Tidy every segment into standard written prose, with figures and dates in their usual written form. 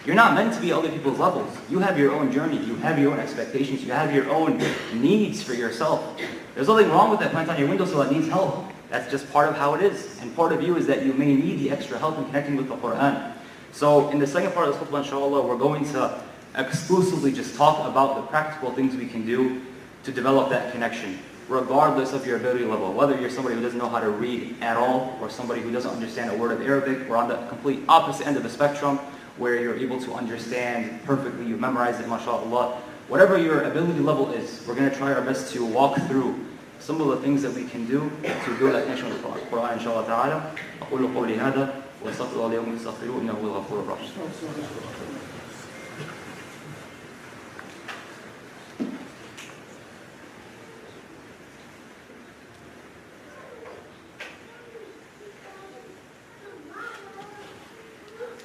You're not meant to be other people's levels. You have your own journey. You have your own expectations. You have your own needs for yourself. There's nothing wrong with that plant on your windowsill that needs help. That's just part of how it is. And part of you is that you may need the extra help in connecting with the Quran. So in the second part of this khutbah, inshallah, we're going to exclusively just talk about the practical things we can do to develop that connection, regardless of your ability level. Whether you're somebody who doesn't know how to read at all, or somebody who doesn't understand a word of Arabic, or on the complete opposite end of the spectrum, where you're able to understand perfectly, you've memorized it, mashallah. Whatever your ability level is, we're going to try our best to walk through some of the things that we can do to build that connection with the Quran, inshallah ta'ala. أقول قولي هذا وأستغفر الله لكم فاستغفروه إنه هو الغفور الرحيم.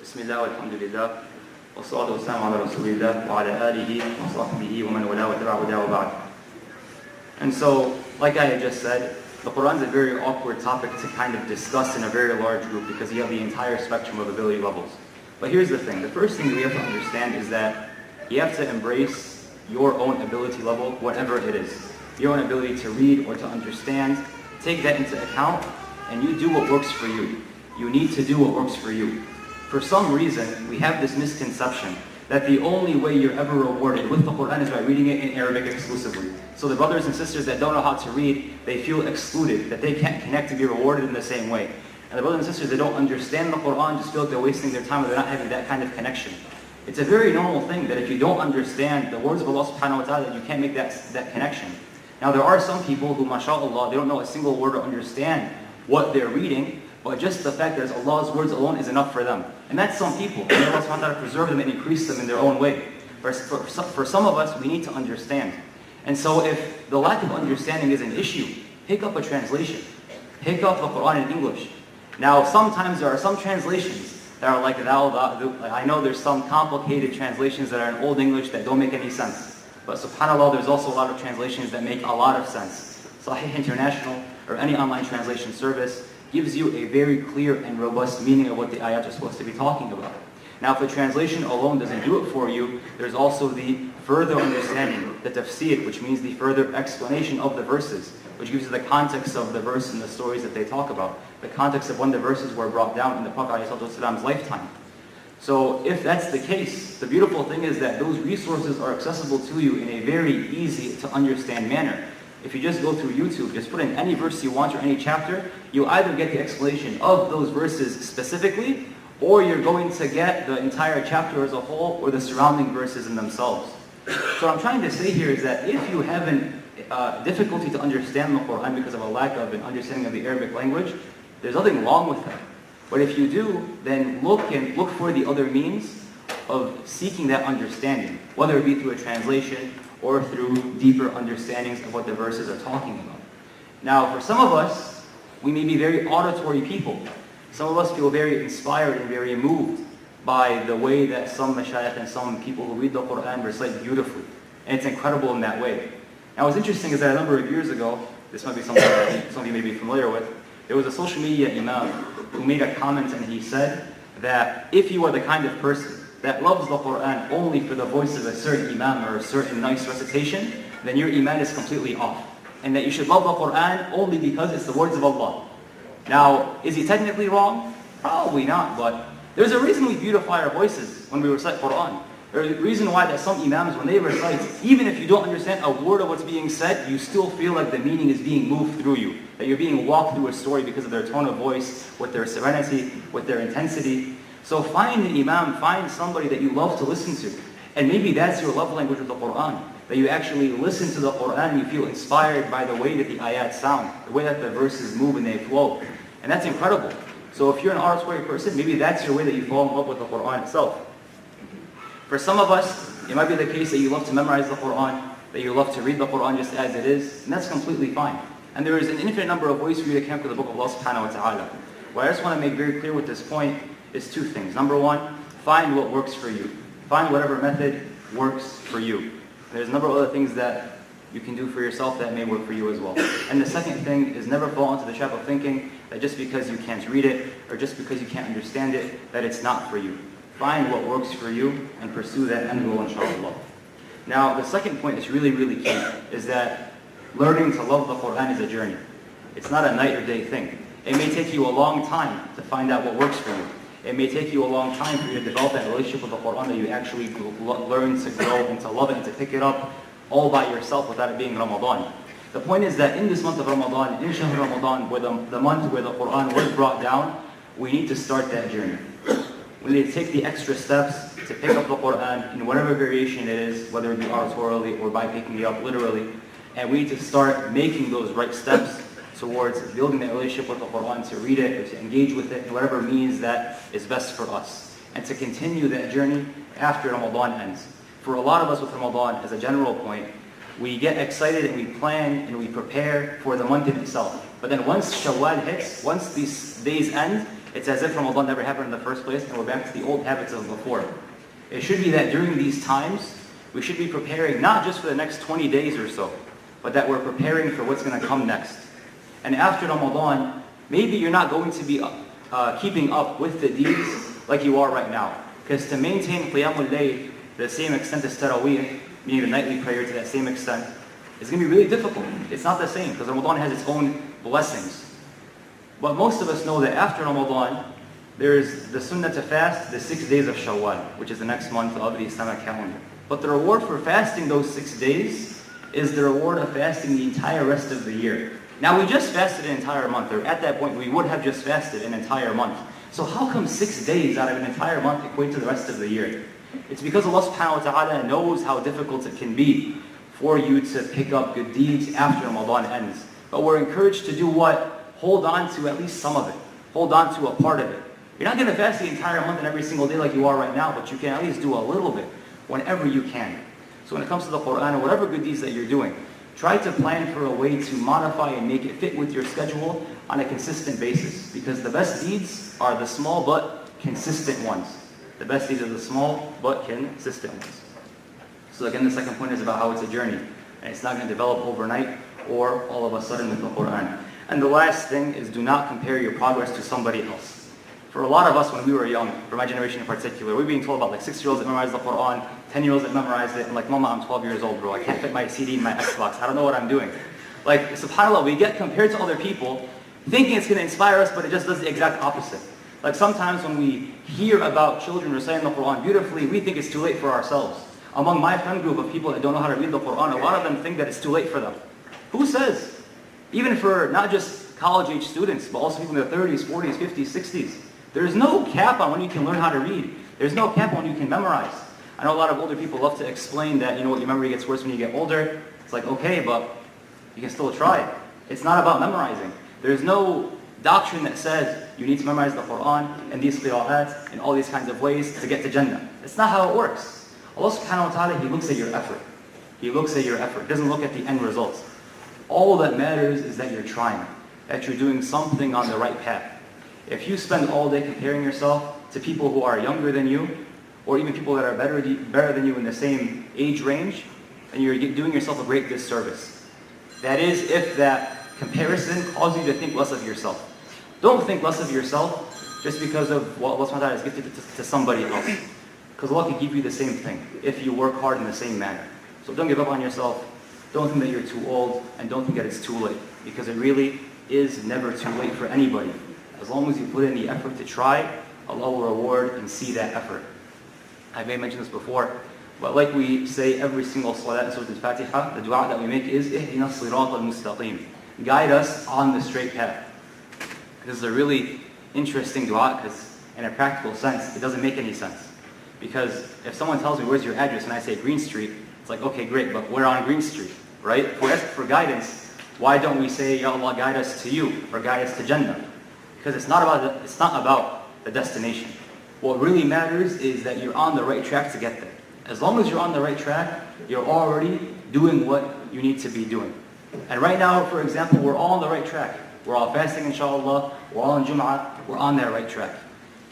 بسم الله والحمد لله والصلاة والسلام على رسول الله وعلى آله وصحبه ومن والاه وتبع هداه وبعد. And so, like I had just said, the Quran is a very awkward topic to kind of discuss in a very large group because you have the entire spectrum of ability levels. But here's the thing. The first thing we have to understand is that you have to embrace your own ability level, whatever it is. Your own ability to read or to understand. Take that into account and you do what works for you. You need to do what works for you. For some reason, we have this misconception that the only way you're ever rewarded with the Quran is by reading it in Arabic exclusively. So the brothers and sisters that don't know how to read, they feel excluded, that they can't connect to be rewarded in the same way. And the brothers and sisters that don't understand the Quran just feel like they're wasting their time or they're not having that kind of connection. It's a very normal thing that if you don't understand the words of Allah subhanahu wa ta'ala, you can't make that connection. Now there are some people who, mashallah, they don't know a single word or understand what they're reading, but just the fact that Allah's words alone is enough for them. And that's some people. May Allah subhanahu wa ta'ala preserve them and increase them in their own way. For some of us, we need to understand. And so if the lack of understanding is an issue, pick up a translation. Pick up the Quran in English. Now sometimes there are some translations that are like I know there's some complicated translations that are in Old English that don't make any sense. But subhanAllah, there's also a lot of translations that make a lot of sense. Sahih International or any online translation service gives you a very clear and robust meaning of what the ayat are supposed to be talking about. Now if the translation alone doesn't do it for you, there's also the further understanding, the tafsir, which means the further explanation of the verses, which gives you the context of the verse and the stories that they talk about, the context of when the verses were brought down in the Prophet ﷺ's lifetime. So if that's the case, the beautiful thing is that those resources are accessible to you in a very easy to understand manner. If you just go through YouTube, just put in any verse you want or any chapter, you'll either get the explanation of those verses specifically, or you're going to get the entire chapter as a whole, or the surrounding verses in themselves. So what I'm trying to say here is that if you have difficulty to understand the Quran because of a lack of an understanding of the Arabic language, there's nothing wrong with that. But if you do, then look for the other means of seeking that understanding, whether it be through a translation or through deeper understandings of what the verses are talking about. Now, for some of us, we may be very auditory people. Some of us feel very inspired and very moved by the way that some mashayikh and some people who read the Quran recite beautifully. And it's incredible in that way. Now, what's interesting is that a number of years ago, this might be something that some of you may be familiar with, there was a social media imam who made a comment and he said that if you are the kind of person that loves the Quran only for the voice of a certain imam or a certain nice recitation, then your iman is completely off. And that you should love the Quran only because it's the words of Allah. Now, is he technically wrong? Probably not, but there's a reason we beautify our voices when we recite Quran. There's a reason why that some imams, when they recite, even if you don't understand a word of what's being said, you still feel like the meaning is being moved through you. That you're being walked through a story because of their tone of voice, with their serenity, with their intensity. So find an imam, find somebody that you love to listen to. And maybe that's your love language with the Quran. That you actually listen to the Quran and you feel inspired by the way that the ayat sound, the way that the verses move and they flow. And that's incredible. So if you're an auditory person, maybe that's your way that you fall in love with the Quran itself. For some of us, it might be the case that you love to memorize the Quran, that you love to read the Quran just as it is, and that's completely fine. And there is an infinite number of ways for you to connect with the book of Allah subhanahu wa ta'ala. What I just want to make very clear with this point is two things. Number one, find what works for you. Find whatever method works for you. There's a number of other things that you can do for yourself that may work for you as well. And the second thing is never fall into the trap of thinking that just because you can't read it, or just because you can't understand it, that it's not for you. find what works for you and pursue that end goal, inshallah. Now, the second point that's really, really key is that learning to love the Quran is a journey. It's not a night or day thing. It may take you a long time to find out what works for you. It may take you a long time for you to develop that relationship with the Quran that you actually learn to grow and to love it and to pick it up all by yourself without it being Ramadan. The point is that in this month of Ramadan, in Shahr Ramadan, where the month where the Quran was brought down, we need to start that journey. We need to take the extra steps to pick up the Quran in whatever variation it is, whether it be oratorily or by picking it up literally. And we need to start making those right steps towards building that relationship with the Quran, to read it, or to engage with it in whatever means that is best for us. And to continue that journey after Ramadan ends. For a lot of us with Ramadan, as a general point, we get excited and we plan and we prepare for the month in itself. But then once Shawwal hits, once these days end, it's as if Ramadan never happened in the first place and we're back to the old habits of before. It should be that during these times, we should be preparing not just for the next 20 days or so, but that we're preparing for what's going to come next. And after Ramadan, maybe you're not going to be keeping up with the deeds like you are right now. Because to maintain Qiyamul Layl, the same extent as Taraweeh, meaning the nightly prayer to that same extent, is going to be really difficult. It's not the same, because Ramadan has its own blessings. But most of us know that after Ramadan, there is the sunnah to fast the 6 days of Shawwal, which is the next month of the Islamic calendar. But the reward for fasting those 6 days is the reward of fasting the entire rest of the year. Now we just fasted an entire month, or at that point we would have just fasted an entire month. So how come 6 days out of an entire month equate to the rest of the year? It's because Allah subhanahu wa ta'ala knows how difficult it can be for you to pick up good deeds after Ramadan ends. But we're encouraged to do what? Hold on to at least some of it. Hold on to a part of it. You're not going to fast the entire month and every single day like you are right now, but you can at least do a little bit whenever you can. So when it comes to the Quran or whatever good deeds that you're doing, try to plan for a way to modify and make it fit with your schedule on a consistent basis. Because the best deeds are the small but consistent ones. The best deeds are the small but consistent ones. So again, the second point is about how it's a journey. And it's not going to develop overnight or all of a sudden with the Quran. And the last thing is, do not compare your progress to somebody else. For a lot of us when we were young, for my generation in particular, we were being told about like 6-year-olds that memorized the Quran, 10-year-olds that memorized it, and like, Mama, I'm 12 years old, bro. I can't fit my CD in my Xbox. I don't know what I'm doing. Like, subhanAllah, we get compared to other people, thinking it's going to inspire us, but it just does the exact opposite. Like sometimes when we hear about children reciting the Quran beautifully, we think it's too late for ourselves. Among my friend group of people that don't know how to read the Quran, a lot of them think that it's too late for them. Who says? Even for not just college-age students, but also people in their 30s, 40s, 50s, 60s. There's no cap on when you can learn how to read. There's no cap on when you can memorize. I know a lot of older people love to explain that, your memory gets worse when you get older. It's like, okay, but you can still try. It's not about memorizing. There's no doctrine that says you need to memorize the Quran and these qira'at and all these kinds of ways to get to Jannah. It's not how it works. Allah subhanahu wa ta'ala, He looks at your effort. He looks at your effort. He doesn't look at the end results. All that matters is that you're trying, that you're doing something on the right path. If you spend all day comparing yourself to people who are younger than you, or even people that are better than you in the same age range, then you're doing yourself a great disservice. That is, if that comparison causes you to think less of yourself. Don't think less of yourself just because of what Allah subhanahu wa ta'ala has gifted to somebody else. Because Allah can give you the same thing if you work hard in the same manner. So don't give up on yourself. Don't think that you're too old, and don't think that it's too late. Because it really is never too late for anybody. As long as you put in the effort to try, Allah will reward and see that effort. I may have mentioned this before, but like we say every single salat in Surah Al-Fatiha, the dua that we make is اهدنا الصراط المستقيم. Guide us on the straight path. This is a really interesting dua because in a practical sense, it doesn't make any sense. Because if someone tells me, where's your address, and I say Green Street, it's like, okay, great, but we're on Green Street, right? If we're asking for guidance, why don't we say, Ya Allah, guide us to you, or guide us to Jannah? Because it's not about the destination. What really matters is that you're on the right track to get there. As long as you're on the right track, you're already doing what you need to be doing. And right now, for example, we're all on the right track. We're all fasting, inshallah. We're all in Jum'ah. We're on that right track.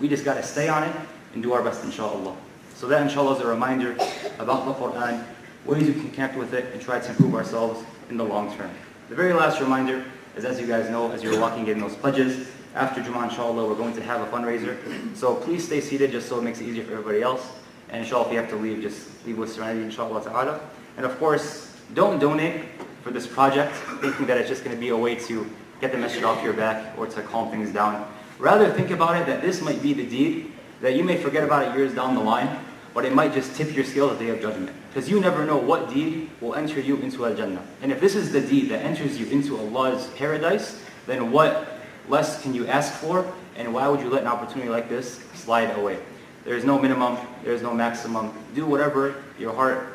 We just got to stay on it and do our best, inshallah. So that, inshallah, is a reminder about the Quran, ways we can connect with it and try to improve ourselves in the long term. The very last reminder is, as you guys know, as you're walking in those pledges, after Jumu'ah, inshallah, we're going to have a fundraiser. So please stay seated just so it makes it easier for everybody else. And inshallah, if you have to leave, just leave with serenity, inshallah ta'ala. And of course, don't donate for this project, thinking that it's just going to be a way to get the message off your back or to calm things down. Rather, think about it that this might be the deed that you may forget about it years down the line, but it might just tip your scale at the day of judgment. Because you never know what deed will enter you into Al-Jannah. And if this is the deed that enters you into Allah's paradise, then what less can you ask for? And why would you let an opportunity like this slide away? There is no minimum, there is no maximum. Do whatever your heart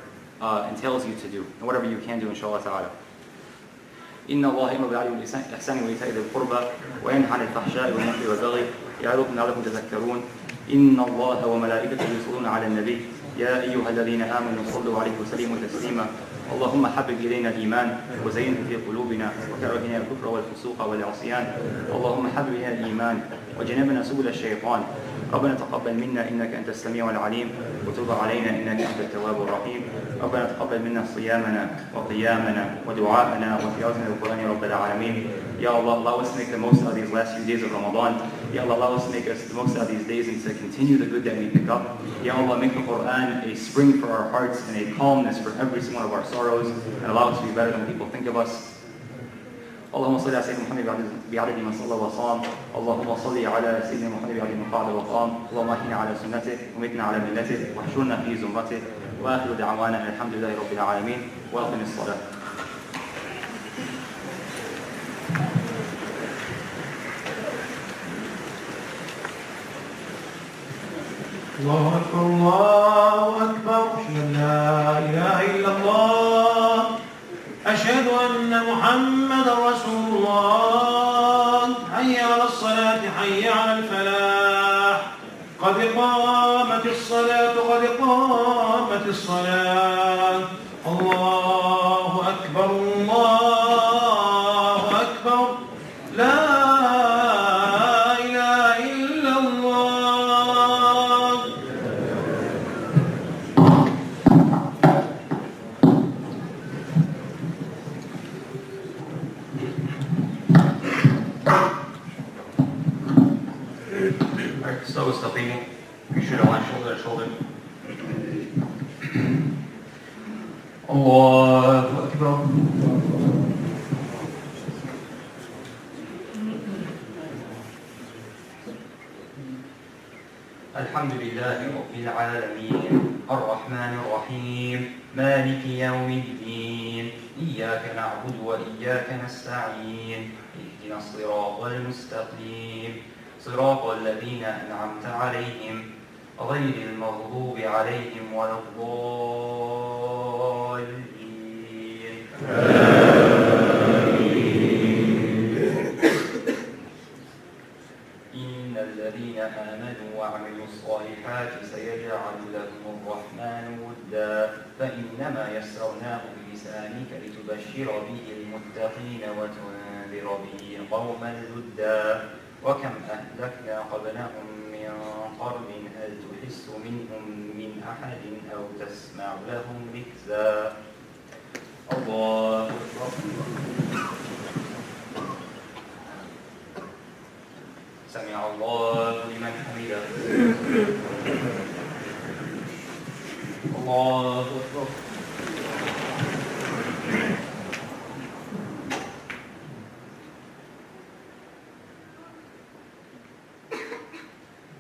entails you to do, and whatever you can do, inshallah ta'ala. إن الله يأمر بالعدل والإحسان وإيتاء ذي القربى وينهى عن الفحشاء والمنكر والبغي يعظكم لعلكم تذكرون إن الله وملائكته يصلون على النبي يا أيها الذين آمنوا صلوا عليه وسلموا تسليما اللهم حبب إلينا الإيمان وزينه في قلوبنا وكره إلينا الكفر والفسوق والعصيان اللهم حبب إلينا الإيمان وجنبنا سبل الشيطان ربنا تقبل منا إنك أنت السميع العليم وتب علينا إنك أنت التواب الرحيم ربنا تقبل منا صيامنا وقيامنا ودعاءنا وتلاوتنا للقرآن يا رب العالمين. Ya Allah, allow us to make the most of these last few days of Ramadan. Ya Allah, allow us to make us the most of these days and to continue the good that we pick up. Ya Allah, make the Quran a spring for our hearts and a calmness for every single one of our sorrows, and allow us to be better than people think of us. اللهم صل على سيدنا محمد بعدد من صلى وصام اللهم صل على سيدنا محمد بعدد من قعد وقام اللهم احينا على سنته ومتنا على ملته واحشرنا في زمرته واخر دعوانا ان الحمد لله رب العالمين واقم الصلاه. الله أكبر الله أكبر أشهد أن لا إله إلا الله أشهد أن محمدا رسول الله حي على الصلاة حي على الفلاح قد قامت الصلاة قد قامت الصلاة الله أكبر الله أكبر لا إله إلا الله. So استقيموا. You should align shoulder to shoulder. الله أكبر. الحمد لله رب العالمين الرحمن الرحيم مالك يوم الدين إياك نعبد وإياك نستعين اهدنا الصراط المستقيم صراط الذين أنعمت عليهم غير المغضوب عليهم ولا الضالين. إن الذين آمنوا وعملوا الصالحات سيجعل لهم الرحمن ودا فإنما يسرناه بلسانك لتبشر به المتقين وتنذر به قوما لدا وكم أهلكنا قبلهم من قرن هل تحس منهم من أحد أو تسمع لهم ركزا. الله أكبر. سمع الله لمن حمده. الله أكبر.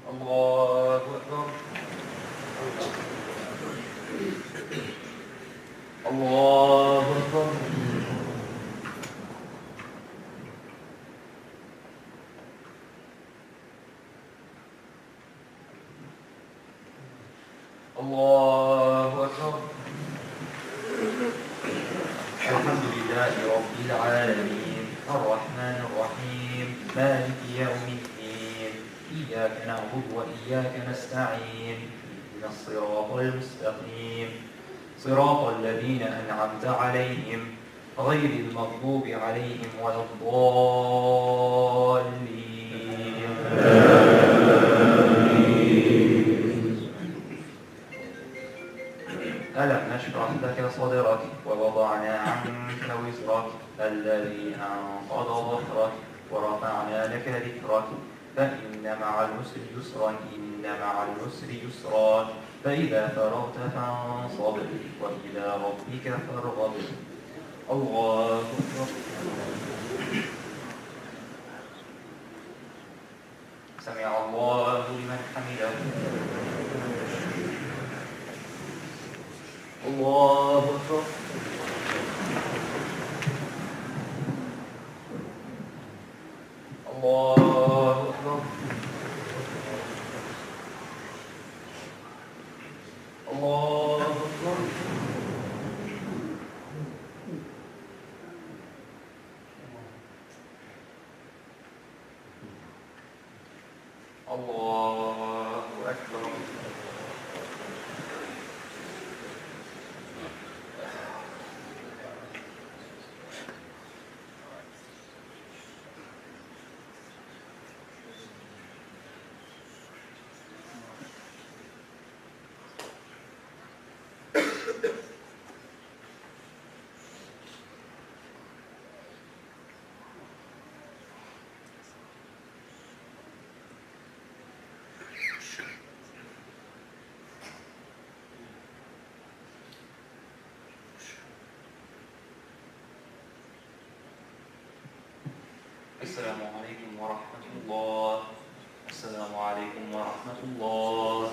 الله أكبر. الله أكبر. الله أكبر. الحمد لله رب العالمين الرحمن الرحيم مالك يوم الدين إياك نعبد وإياك نستعين اهدنا الصراط المستقيم صراط الذين أنعمت عليهم غير المغضوب عليهم ولا الضالين. ألم نشرح لك صدرك ووضعنا عنك وزرك الذي أنقض ظهرك ورفعنا لك ذكرك فإن مع العسر يسرا إن مع العسر يسرا فإذا فرغت فانصب وإلى ربك فارغب الله أكبر سمع الله لمن حمده الله أكبر الله أكبر الله أكبر الله أكبر السلام عليكم ورحمة الله السلام عليكم ورحمة الله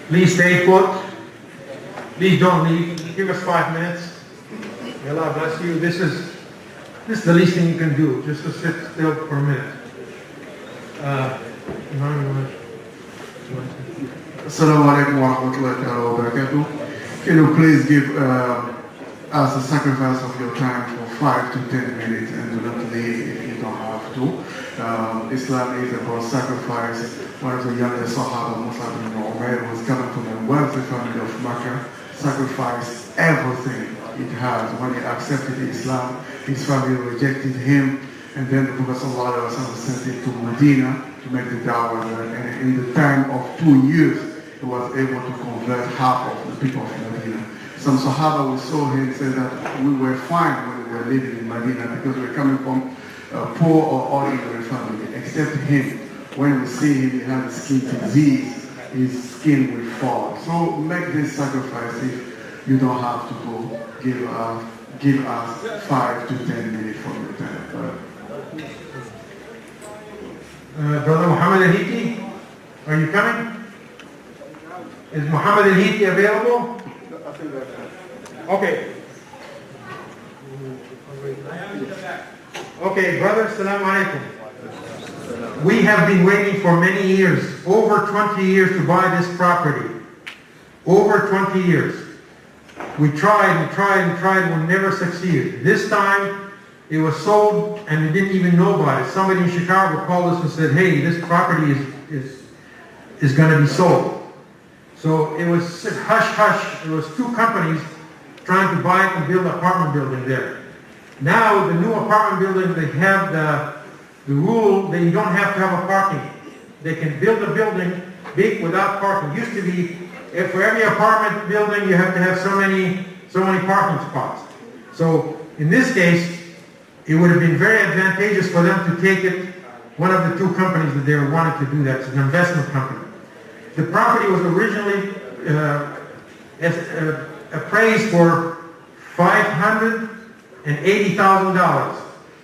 Please stay put. Please don't leave. Give us 5 minutes. May Allah bless you. This is the least thing you can do, just to sit still for a minute. Assalamu alaikum wa rahmatullahi wa barakatuh. Can you please give us a sacrifice of your time for 5 to 10 minutes and do not leave if you don't have to. Islam is about sacrifice. One of the youngest Sahaba, Musab ibn Umair, was coming from a wealthy family of Makkah, sacrificed everything it has. When he accepted Islam, his family rejected him, and then the Prophet ﷺ sent him to Medina to make the da'wah there. And in the time of 2 years, he was able to convert half of the people of Medina. Some Sahaba, we saw him say that we were fine when we were living in Medina because we were coming from a poor or ordinary family, except him. When we see him, he has skin disease, his skin will fall. So make this sacrifice if you don't have to go. Give us 5 to 10 minutes from your time. Brother Muhammad Al-Hiti, are you coming? Is Muhammad Al-Hiti available? Okay. Okay, brother, Assalamu alaikum. We have been waiting for many years, over 20 years to buy this property. Over 20 years. We tried and tried and tried, we never succeeded. This time, it was sold and we didn't even know about it. Somebody in Chicago called us and said, hey, this property is going to be sold. So it was hush-hush. There was 2 companies trying to buy it and build an apartment building there. Now, the new apartment building, they have the rule that you don't have to have a parking. They can build a building big without parking. It used to be, for every apartment building, you have to have so many parking spots. So in this case, it would have been very advantageous for them to take it, one of the 2 companies that they wanted to do that. It's an investment company. The property was originally appraised for $580,000.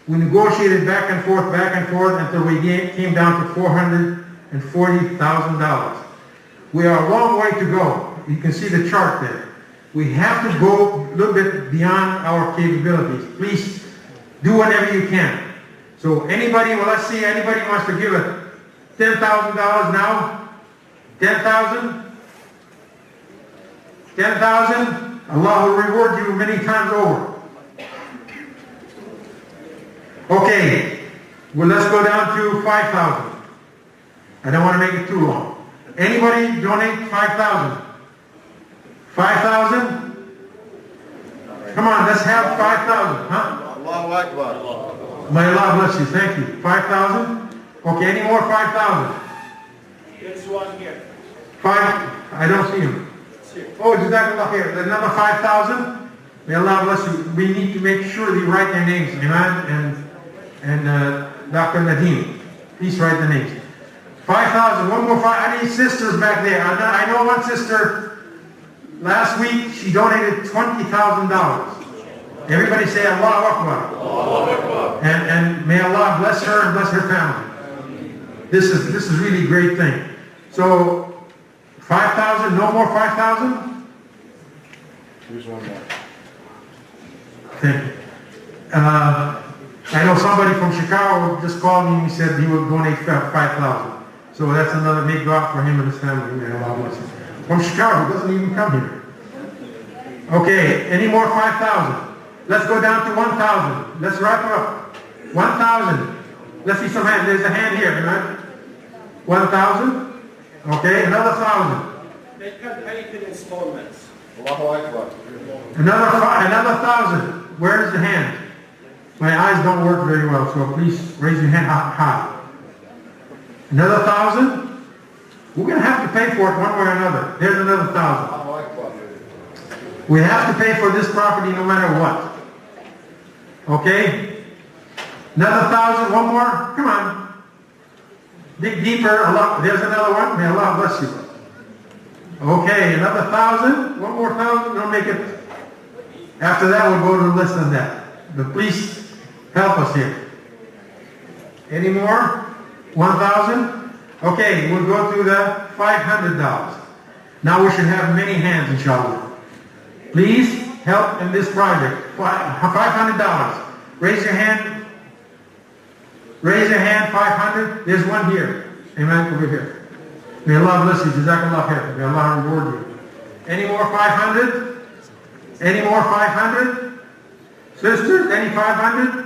We negotiated back and forth until we came down to $440,000. We are a long way to go. You can see the chart there. We have to go a little bit beyond our capabilities. Please do whatever you can. So anybody, well, let's see, anybody wants to give it $10,000 now? 10,000? 10,000? Allah will reward you many times over. Okay, well, let's go down to 5,000. I don't want to make it too long. Anybody donate 5,000? 5,000? Come on, let's have 5,000, huh? Allahu Akbar. May Allah bless you, thank you. 5,000? Okay, any more 5,000? There's one here. I don't see him. Oh, Jazakallah here. Another 5,000. May Allah bless you. We need to make sure you write their names, Iman and Dr. Nadeem. Please write the names. 5,000. One more five. I need sisters back there. I know one sister. Last week she donated $20,000. Everybody say Allahu Akbar. Allahu Akbar. And may Allah bless her and bless her family. This is really a great thing. So 5,000, no more 5,000? Here's one more. Thank you. I know somebody from Chicago just called me and he said he would donate 5,000. So that's another big drop for him and his family. May Allah bless him. From Chicago, doesn't even come here. Okay, any more 5,000? Let's go down to 1,000. Let's wrap it up. 1,000. Let's see some hand. There's a hand here, right? 1,000. Okay, another 1,000. They can pay it in installments. Allahu Akbar. Another 1,000. Where is the hand? My eyes don't work very well, so please raise your hand high. Another 1,000. We're going to have to pay for it one way or another. There's another 1,000. Allahu Akbar. We have to pay for this property no matter what. Okay? Another 1,000, one more? Come on. Dig deeper. Allah, there's another one. May Allah bless you. Okay, another 1,000. One more 1,000. Don't make it. After that, we'll go to less than that. But please help us here. Any more? 1,000? Okay, we'll go through the $500. Now we should have many hands, inshallah. Please help in this project. $500. Raise your hand. Raise your hand, 500. There's one here. Amen, over here. May Allah bless you. Jazakallah khair. May Allah reward you. Any more 500? Any more 500? Sisters, any 500?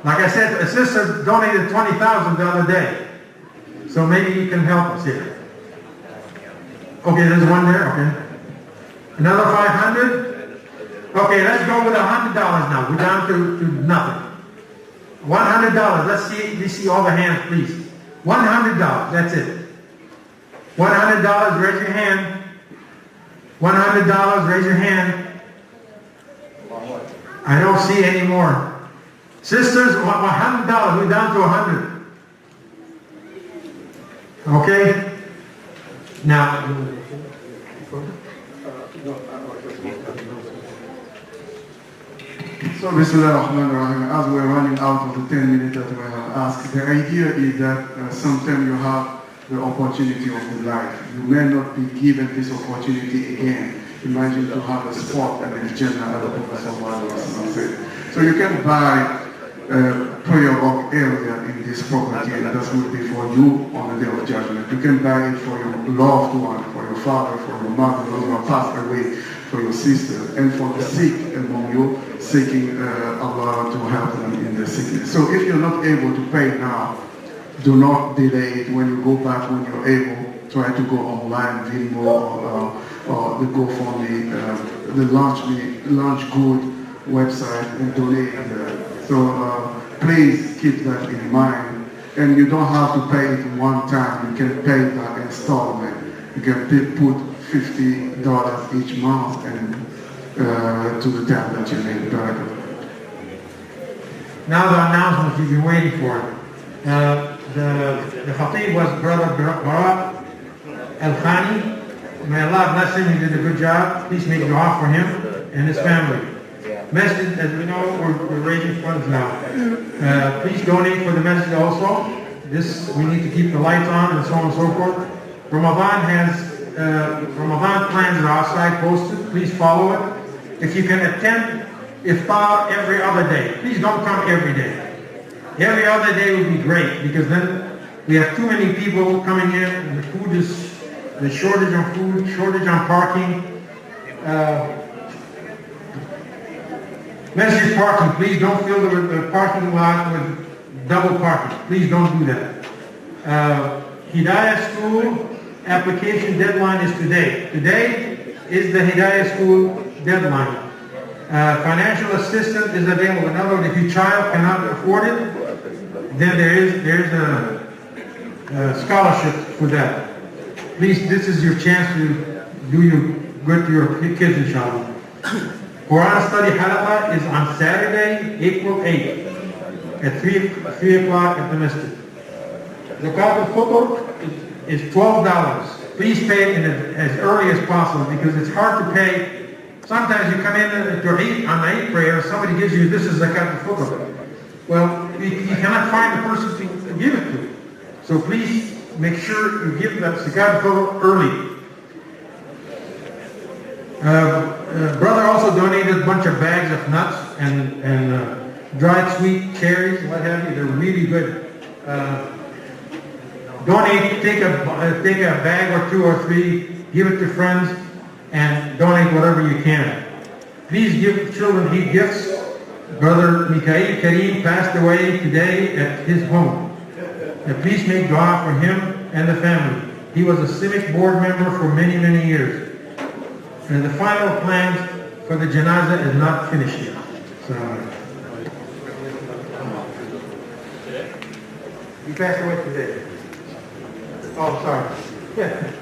Like I said, a sister donated 20,000 the other day. So maybe you can help us here. Okay, there's one there. Okay. Another 500? Okay, let's go with $100 now. We're down to nothing. $100. Let's see all the hands, please. $100. That's it. $100. Raise your hand. $100. Raise your hand. I don't see any more. Sisters, $100. We're down to 100. Okay? Now, So, Bismillah ar-Rahman ar-Rahim, as we're running out of the 10 minutes that we have asked, the idea is that sometimes you have the opportunity of the life. You may not be given this opportunity again. Imagine to have a spot in the Jannah, as the Prophet ﷺ said. So you can buy a prayer book area in this property, and that will be for you on the day of judgment. You can buy it for your loved one, for your father, for your mother, those who have passed away, for your sister, and for the sick among you, seeking Allah to help them in their sickness. So if you're not able to pay now, do not delay it. When you go back, when you're able, try to go online, Venmo, or the GoFundMe, the Launch Good website, and donate there. So please keep that in mind. And you don't have to pay it one time. You can pay that installment. You can put $50 each month and to the time that you need. now the announcement you've been waiting for. The Khatib was Brother Barak Al-Khani. May Allah bless him. He did a good job. Please make dua for him and his family. Masjid, as we know, we're raising funds now. Please donate for the masjid also. We need to keep the lights on and so on and so forth. Ramadan plans are outside posted. Please follow it. If you can attend iftar every other day, please don't come every day. Every other day would be great, because then we have too many people coming in, and the shortage on food, shortage on parking. Masjid parking, please don't fill the parking lot with double parking. Please don't do that. Hidayah School application deadline is today. Today is the Hidayah School deadline. Financial assistance is available. In other words, if your child cannot afford it, then there is a scholarship for that. Please, this is your chance to do your good to your kids, inshallah. Quran study halaqa is on Saturday, April 8th at 3 o'clock at the masjid. Zakat al-Fitr is $12. Please pay it as early as possible because it's hard to pay. Sometimes you come in to Eid on the Eid prayer, somebody gives you, this is Zakat al-Fitr. Well, you cannot find the person to give it to. So please make sure you give that Zakat al-Fitr early. Brother also donated a bunch of bags of nuts and dried sweet cherries, what have you. They're really good. Donate, take a bag or two or three, give it to friends, and donate whatever you can. Please give children Eid gifts. Brother Mikhail Karim passed away today at his home. Please make dua for him and the family. He was a CIMIC board member for many, many years. And the final plans for the janazah is not finished yet. So, he passed away today. Oh, sorry. Yeah.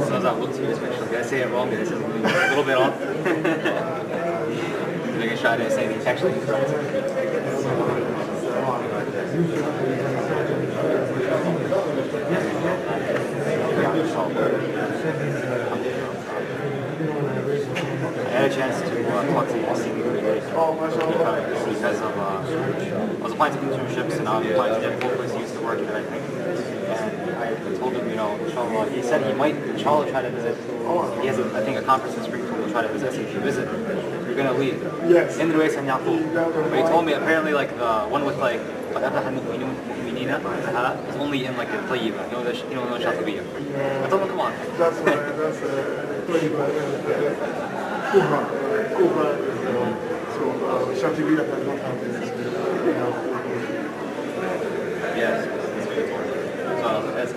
Sometimes I look to you, especially if I say it wrong, this is a little bit off. They can try to say the actually incorrect. I had a chance to talk to the CIMIC because of I was applying to internships and I'm applying to different places he used to work and everything. And I told him, inshallah, he said he might, inshallah, try to visit. He has, I think, a conference in Springfield to try to visit. If you visit, you're going to leave. Yes. In the way, San Yaqub. But he told me apparently, like, the one with, like, it's only in, like, the Tayyiba. You know, Shatibiya. I told him, come on. That's Kubra. So, Shatibiya does not have this. Yes. So, that's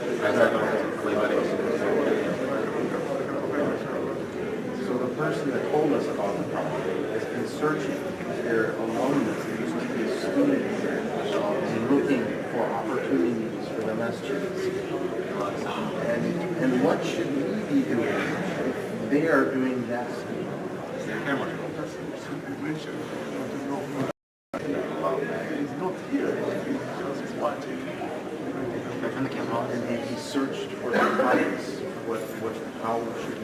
So the person that told us about the property has been searching their aloneness. They used to be a student here and looking for opportunities for the masjids. And what should we be doing if they are doing that? He's not here. He's watching. Turn the camera on. And he searched for advice. How should we